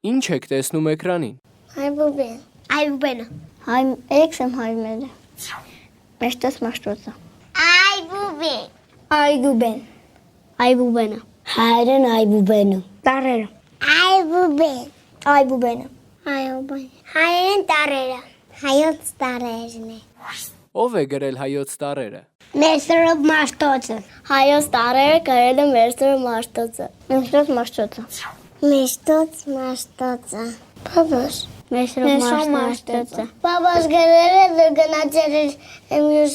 Ինչ եք տեսնում էկրանին։ Այբուբեն։ Այբուբենը։ Էքսեմ հայմերը։ Մեջտոց մաշտոցը։ Այբուբեն։ Այգուբեն։ Այբուբենը։ Հայրեն այբուբենը։ Տարերը։ Այբուբեն։ Այբուբենը։ Այբուբեն։ Հայրեն տարերը։ Հայոց տարերն է։ Ով է գրել հայոց տառերը։ Մեսրոբ մաշտոցը։ Հայոց տարերը գրել է Մեսրոբ մաշտոցը։ Մեջտոց մաշտոցը։ Մեջտոց մաշտոցը։ Բաբաս։ Մեսրոբ մաշտոցը։ Բաբաս գրել է գնացել մյուս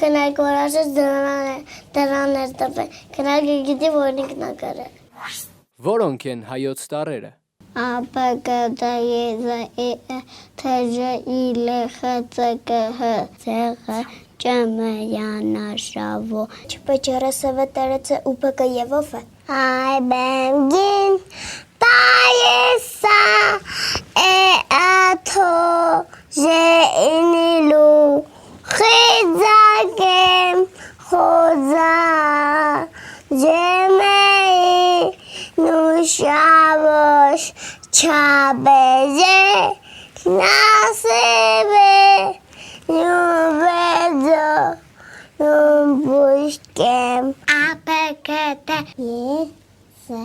կնայք որաշը դրան էր տվել։ Կնայքը գիտի որին կնակարել։ Որոնք են հայոց տառերը։ Ճմյանաշավո Չպեչերեսվը տերեցը ուպկը եվովը Այ բենգին տայեսա աթո ժենիլու խիզագեմ խոզա ջեմեի նուշավոշ չաբեζե նասեվե նուվեզո նուբուշկեմ ապեկետե եսե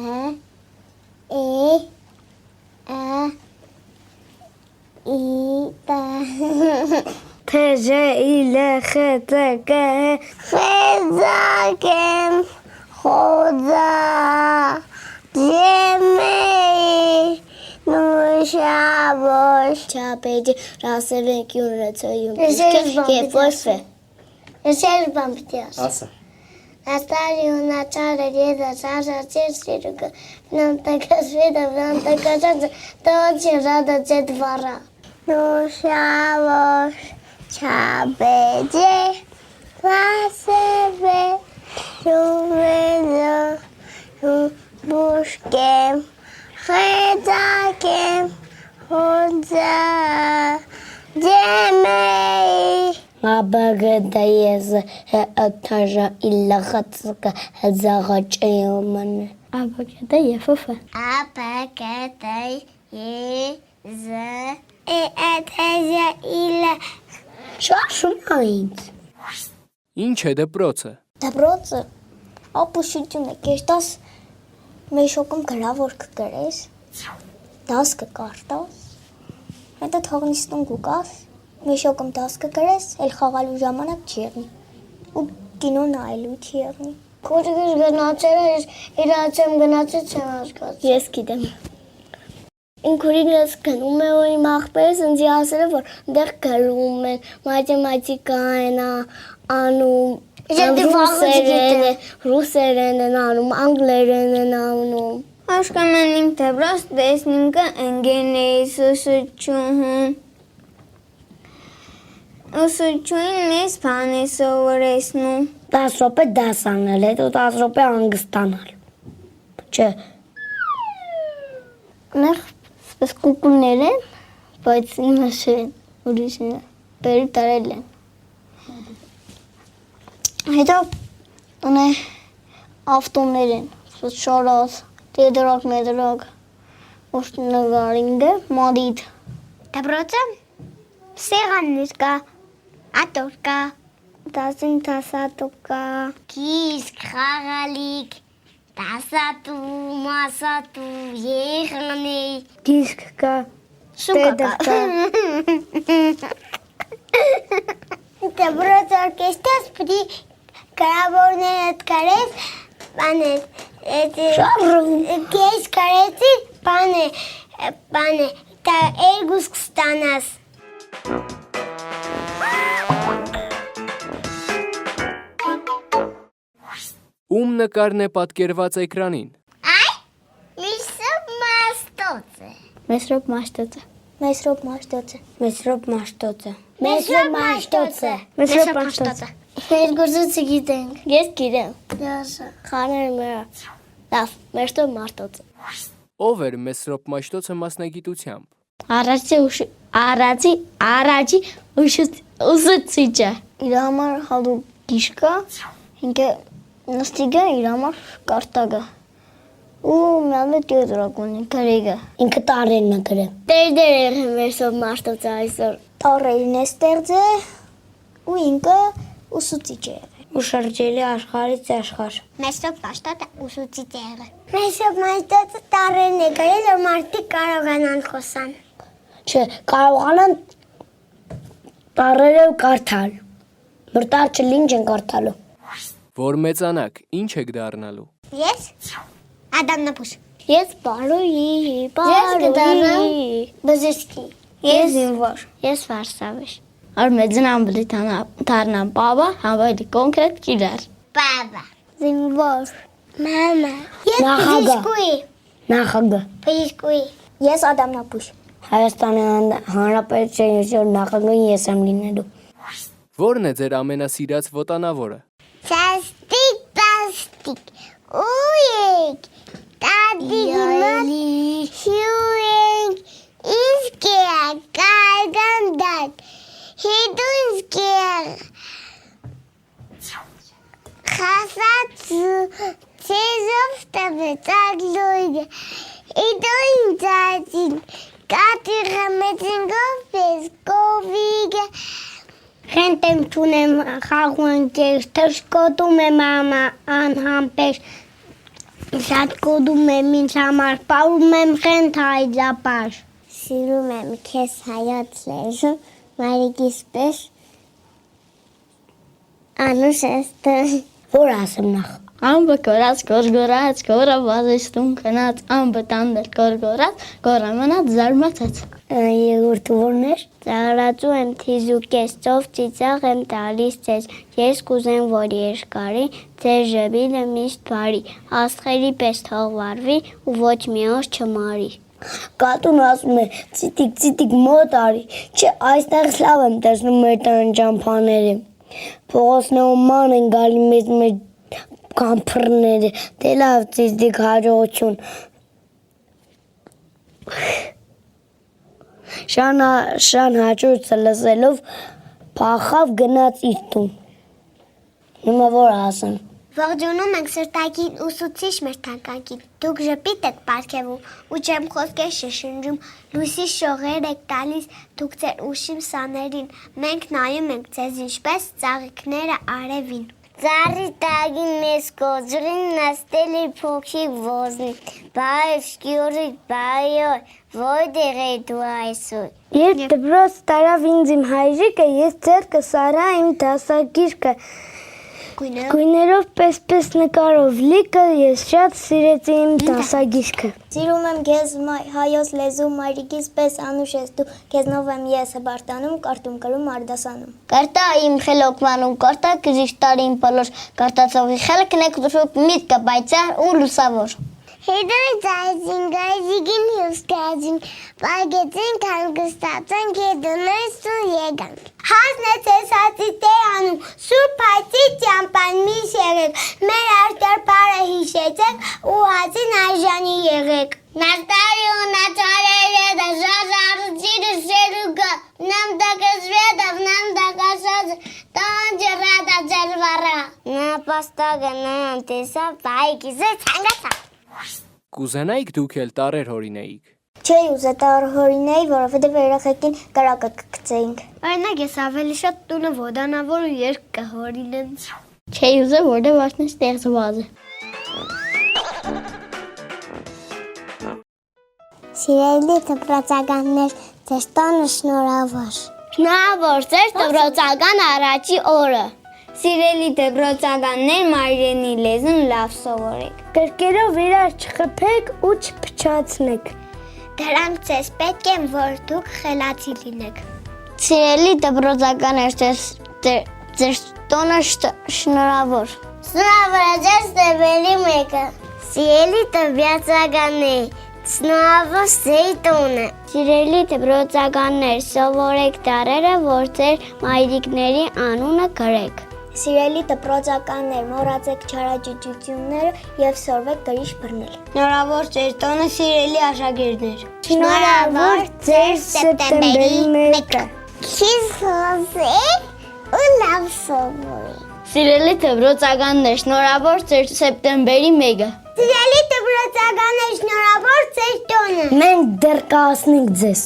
իտա թեժե իլե խետեկե խեզակեմ խոզա ջեմեի նուշավոշ չապեջի ռասևեն կյունրեցոյում և ոյսվե Ես էլ բան պիտի ասա Աստարի ունաչարը եզա շարժացիր սիրուկը վնանտակասվետը վնանտակաշացը տողոչի ռադը ձետ վառա Նուշավոշ չապեջի ռասևե նուվեզո նուբուշկեմ խեզակեմ խոզա ջեմեի Աբագդայեզ հեաթաժա իլախացկը հեզաղաճեյոմանը Աբագդայ եվովը Աբագդայ եզը էաթաժա իլա Շաշում այնց Ինչ է դպրոցը։ Դպրոցը ապուշություն է կեշտաս մեշոկում գրավոր կգրես դաս կկարտաս հետը թողնիստուն կուկաս մեշոկում դաս կգրես էլ խաղալու ժամանակ չի եղնի ու կինո նայելու չի եղնի Քոջիկս գնացել է իրացեմ գնացել չեմ հասկացել Ես գիտեմ Ինքուրինս գնում է ու իմ աղբերս ինձի ասել է որ դեղ գրում են մաթեմատիկան անում Ռուսերեն են անում, անգլերեն են անում Աշկաման իմ դպրոց տեսնում կը ընգեն էի սուսուչուհուն Ուսուչույն մեզ բան է սովորեցնում 10 րոպե դաս անել, հետո 10 րոպե անգստանալ Չէ Նեղ սպես կուկուներ են, բայց իմը շեն, ուրիշն է, բերի տարել են Հետո տուն է ավտոներ են, շորոց, տեդրոք, մեդրոք, ուշտնգարինգը, մադիդ Դպրոցը սեղաններ կա, ատոր կա, դասին տասատու կա, կիսկ, խաղալիք, տասատու, մասատու, եղնի, կիսկ կա, տեդր կա Դպրոց օրկեստրս պիտի գրավորներ հետ կարես, բաներ, կես կարեցի, բանը, էրգուս կստանաս Ում նկարն է պատկերված էկրանին։ Այ, Մեսրոբ մաշտոցը Մեսրոբ մաշտոցը Մեսրոբ մաշտոցը Մեսրոբ մաշտոցը Մեսրոբ մաշտոցը Մեսրոբ մաշտոցը Երկուսը գիտենք Ես գիտեմ Դասը Խաներ մերա Լավ, Մեսրոբ մաշտոցը Ով էր Մեսրոբ մաշտոցը մասնագիտությամբ։ Առաջի ուսուցիչը Իր համար հատուկ գիշկա Ինքը նստիգը իր համար կարտագը ու մյանը տետրակոնի գրեգը։ Ինքը տարերն է գրել։ Դեր մեսով մարդոց այսօր։ Տարերն է ստեղծել ու ինքը ուսուցիչ է եղել։ Ու շրջելի աշխարհից աշխարհ։ Մեսով Մաշտոցը ուսուցիչ է եղել։ Մեսով Մաշտոցը տարերն է գրել, որ մարդիկ կարողանան խոսան։ Չէ, կարողանան տարերով կարդալ։ Մրտար չլինչ են կարդալու։ Որ մեծանաք, ինչ եք դառնալու։ Ես Ադամնապուս։ Ես բարոյի, բզեսկի։ Ես զինվոր։ Ես վարսավեր։ Արմեդին ամբլիտանա դառնամ բաբա, հավայլի կոնկրետ կիրար։ Բաբա։ Զինվոր։ Մամա։ Ես բժիշկուի։ Նախագահ։ Բժիշկուի։ Ես Ադամնապուս։ Հայաստանի Հանրապետության նախագահին ես եմ լինելու։ Որն է ձեր ամենասիրած ոտանավորը։ Սաստիկ, պաստիկ, ուիկ, տադիգիմատ, շուենք, իսկեղ, կարգանդակ, հիդունսկեղ, խասած ծեզով տվեցակ լույգը, իդույն ծածին, կատիղը մեծնգով պես կովիգը, Խենտեմ չունեմ խաղուն կեր, թշկոտում եմ անհամպեր, շատ կոդում եմ ինձ համար, պարում եմ խենտ հայձապար։ Սիրում եմ քեզ հայոց լեզուն, մարիկիս պես, անուշ էստը։ Որ ասեմ նախ։ Ամբը կորած, գորգորած, գորը վազեստուն կնած, ամբը տանդել գորգորած, գորը մնած զարմացած։ Եգուրտը որն էր։ Ծաղրացու եմ թիզուկես, ծով ծիծաղ եմ տալիս ձեզ, ես կուզեմ, որ երկարի, ձեր ժպիտը միշտ բարի, աստղերի պես թող վարվի ու ոչ մի օր չմարի։ Կատուն ասում է, ծիտիկ մոտ արի, չէ այստեղ լավ եմ տեսնում մեր տան ճամփաները, փողոցներում ման են գալի մեզ կամփռները, դե լավ ծիծիկ հաջողություն։ Շան հաճույքը լսելով փախավ գնաց իր տուն։ Հիմա որ ասեմ։ Ողջունում ենք սրտակին ուսուցիչ մեր թանկագին։ Դուք ժպիտ եք պարգևում ու ջեմ խոսքեր շշնջում, լույսի շողեր եք տալիս, դուք ձեր ուշիմ սաներին, մենք նայում ենք ձեզ ինչպես ծաղիկները արևին։ Ծառի տագին մեզ կոջրին նստել իր փոքրիկ ոզնի, բայև շկյուրիկ բայոր, ոյ դեղե դու այսօր։ Երբ դպրոց տարավ ինձ իմ հայրիկը, ես ձեռքը սարա իմ դասագիրկը, գույներով պես նկարով լիքը, ես շատ սիրեցի իմ դասագիրկը։ Սիրում եմ քեզ հայոց լեզու մայրիկիս պես անուշ ես դու, քեզնով եմ ես հբարտանում, կարդում կրում արդասանում։ Կարտա իմ խելոքմանում, կարտա կրիշտարին պլոր, կարտացողի խելքն եք դուշոտ միտքը բայցար ու լուսավոր։ Հետոյ ծայցին գայզիգին հյուսկայցին, պարգեցին կանգստացան կետուներս ու եգանք։ Հասն է ծեսացի տերանում, սուրբ հայցի ճամպան միշ եղեք, մեր արտար պարը հիշեցեք ու հացին այժանի եղեք։ Նաստարի ու նացարերեդը, ժաժարուչիրը շերուգը, նամ դակզվետով, նամ դակաշազը, տանջրադա ձերվարա։ Նա պաստագը նան տեսա, բայկիզը ծանգացա։ Կուզենայիք դուք էլ տարեր հորինեիք։ Չէի ուզե տարեր հորինեի, որովհետև երեխեքին կրակը կգցեինք։ Օրինակ ես ավելի շատ տունը ոտանավոր ու երկ կհորինեմ։ Չէի ուզե, որտեղ արդեն ստեղծված է։ Սիրելի դպրոցականներ, ձեր տոնը շնորհավոր։ Շնորհավոր ձեր դպրոցական առաջի օրը։ Սիրելի դպրոցականներ, մայրենի լեզուն լավ սովորեք։ Կրկերով իրար չխփեք ու չփչացնեք։ Դրանք ձեզ պետք են, որ դուք խելացի լինեք։ Սիրելի դպրոցականներ, ձեր տոնը շնորհավոր։ Շնորհավոր է ձեր ստեբելի մեկը։ Սիրելի դպրոցականներ, շնորհավոր ձեր տոնը։ Սիրելի դպրոցականներ, սովորեք տառերը, որ ձեր մայրիկների անունը գրեք։ Սիրելի դպրոցականներ, մոռացեք չարաճճությունները եւ սորվեք գրիշ բռնել։ Շնորհավոր ձեր տոնը, սիրելի աշակերտներ։ Շնորհավոր ձեր սեպտեմբերի 1-ը։ Քիզ խոսեք ու լավ սովորեք։ Սիրելի դպրոցականներ, շնորհավոր ձեր սեպտեմբերի 1-ը։ Սիրելի դպրոցականներ, Մեծականներ շնորհավոր ձեր տոնը։ Մենք դեռ կհասնենք ձեզ։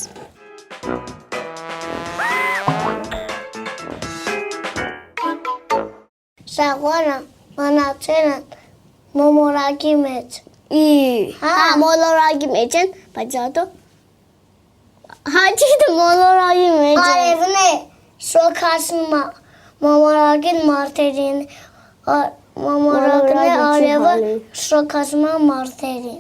Շաղորը մնացել են մոմորակի մեջ։ Հա, մոլորակի մեջ են, բայց ատո հաճիդը մոլորակի մեջ են։ Արևն է շոքասում մոմորակին մարդերին, մոմորակն է արևը շոքասում մարդերին։